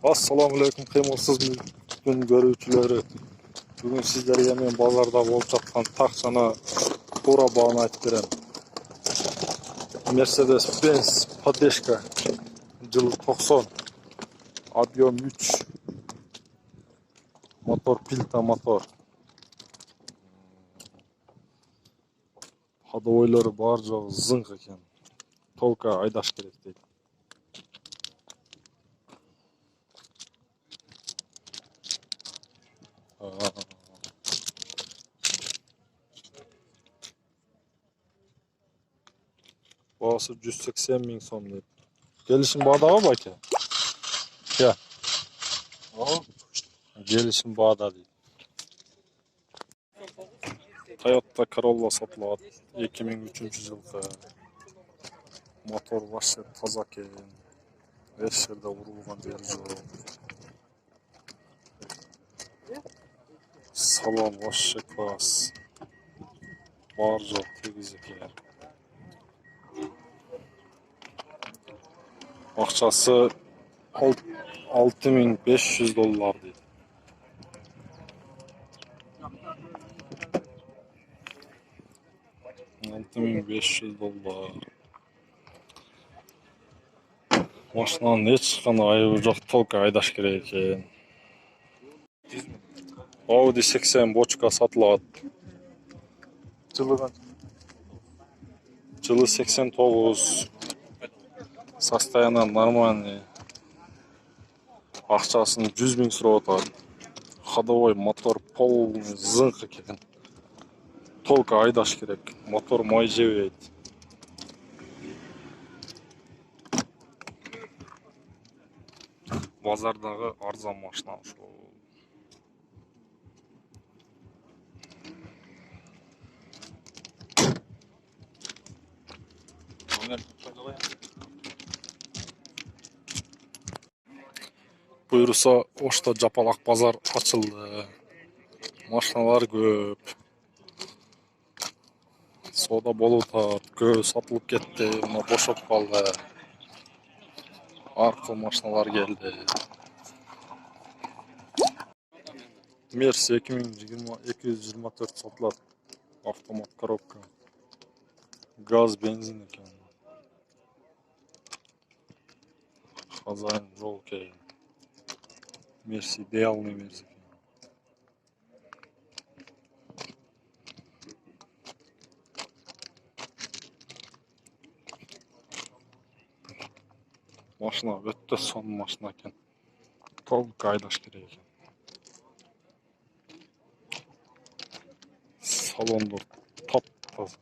Assalamu alaikum kıymetsiz gün görücüleri. Bugün sizlerge men Bazarda bolup жаткан такчаны туура бааны айтып берем. Mercedes-Benz поддержка жылы 90, объем 3, мотор пилта мотор. Ходовойлору бар жогу зыңк экен. Толка айдаш керек дейт. Bağısı 180 bin son deyip. Gelişim bağda mı ki? Ya. Gelişim bağda değil. Toyota Corolla satılıyor. 2003 yılda. Motor başı taza eken. Her yerde vurulgan bir yol. Salon başı klas. Var yok tegiz eken. Akçası $6.500 deydi. $6.500. Maşınanın hiç qanday ayıbı жоқ, толка айдаш керек екен. Audi 80 бочка сатылат. Жылы 89. Состояние нормальный. Акчасын 100 000 сурап атат. Ходовой мотор полный зыңк экен. Толка айдаш керек. Мотор май жебейт. Базардагы арзан машина ушул. Buyursa Ошто Жапалак базар ачылды. Машиналар көп. Соода болот көп сатылып кетти, мына бошоп калды. Аркы машиналар келди. Мерс 224 сатылат. Автомат коробка. Газ, бензин экен. Хозяин жол кейин. Мерс идеальный мерс экен. Машина өтө сонун машина экен. Толка айдаш керек экен. Салондор топ-таза.